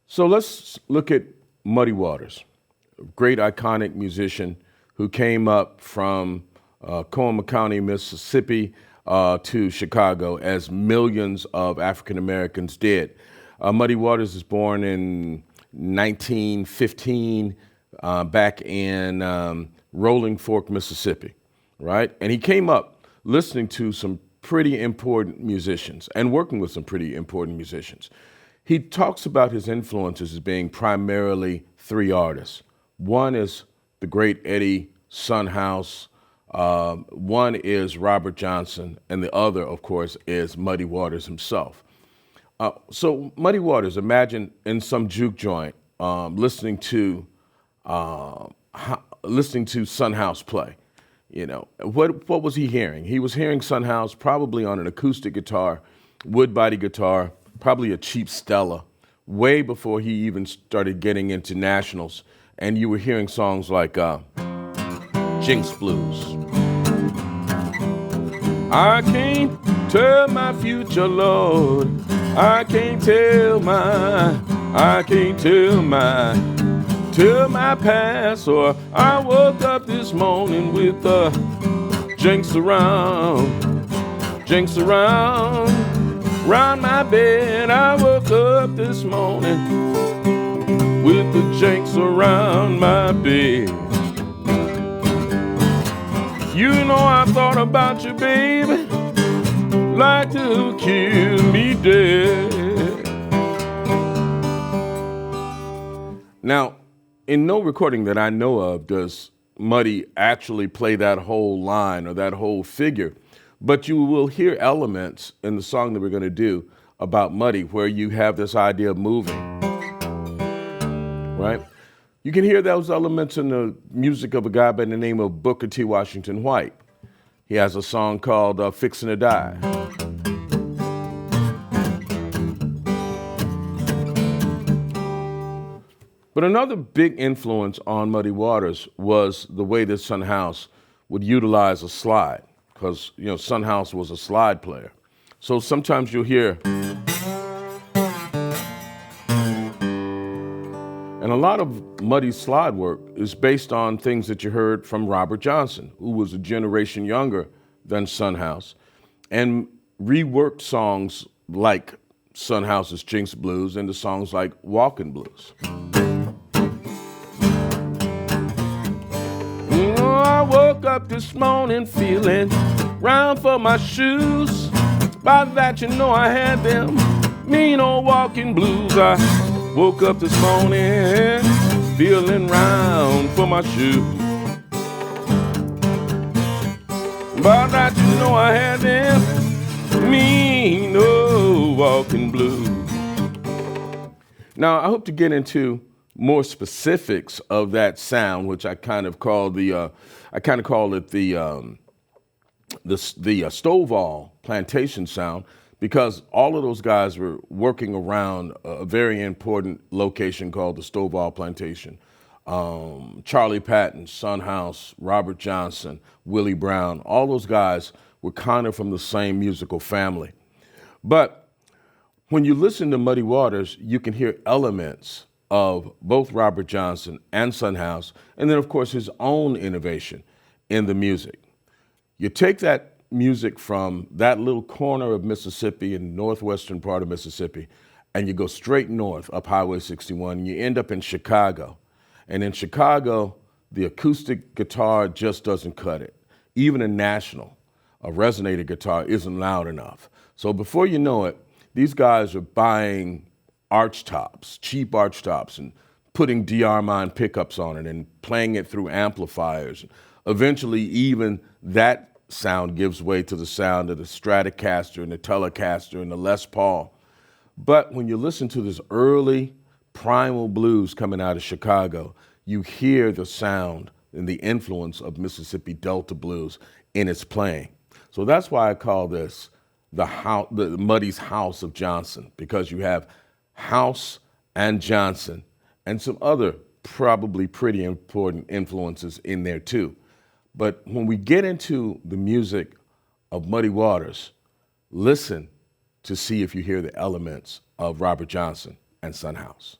So let's look at Muddy Waters, a great iconic musician who came up from Coahoma County, Mississippi to Chicago, as millions of African Americans did. Muddy Waters was born in 1915 back in Rolling Fork, Mississippi, right? And he came up listening to some pretty important musicians and working with some pretty important musicians. He talks about his influences as being primarily three artists. One is the great Eddie Sunhouse, one is Robert Johnson, and the other, of course, is Muddy Waters himself. So Muddy Waters, imagine in some juke joint listening to Sunhouse play. You know, what was he hearing? He was hearing Sunhouse probably on an acoustic guitar, wood body guitar, probably a cheap Stella, way before he even started getting into nationals. And you were hearing songs like Jinx Blues. I can't tell my future, Lord. I can't tell my past. Or I woke up this morning with jinx around, round my bed. I woke up this morning with the jinx around my bed. You know I thought about you, baby, like to kill me dead. Now, in no recording that I know of does Muddy actually play that whole line or that whole figure, but you will hear elements in the song that we're going to do about Muddy where you have this idea of moving, right? You can hear those elements in the music of a guy by the name of Booker T. Washington White. He has a song called Fixin' to Die. But another big influence on Muddy Waters was the way that Sunhouse would utilize a slide, because Sunhouse was a slide player. So sometimes you'll hear, and a lot of Muddy's slide work is based on things that you heard from Robert Johnson, who was a generation younger than Sunhouse, and reworked songs like Sunhouse's Jinx Blues into songs like Walkin' Blues. I woke up this morning feeling round for my shoes. By that you know I had them mean old walking blues. I woke up this morning feeling round for my shoes. By that you know I had them mean old walking blues. Now I hope to get into more specifics of that sound, which I kind of call the Stovall plantation sound, because all of those guys were working around a very important location called the Stovall Plantation. Charlie Patton, Sunhouse, Robert Johnson, Willie Brown, all those guys were kind of from the same musical family. But when you listen to Muddy Waters, you can hear elements of both Robert Johnson and Sunhouse, and then of course his own innovation in the music. You take that music from that little corner of Mississippi, in the northwestern part of Mississippi, and you go straight north up Highway 61, and you end up in Chicago. And in Chicago, the acoustic guitar just doesn't cut it. Even a resonator guitar isn't loud enough. So before you know it, these guys are buying arch tops, cheap arch tops, and putting D-Armand pickups on it and playing it through amplifiers. Eventually, even that sound gives way to the sound of the Stratocaster and the Telecaster and the Les Paul. But when you listen to this early primal blues coming out of Chicago, you hear the sound and the influence of Mississippi Delta blues in its playing. So that's why I call this the Muddy's House of Johnson, because you have House and Johnson and some other probably pretty important influences in there too. But when we get into the music of Muddy Waters, listen to see if you hear the elements of Robert Johnson and Sunhouse.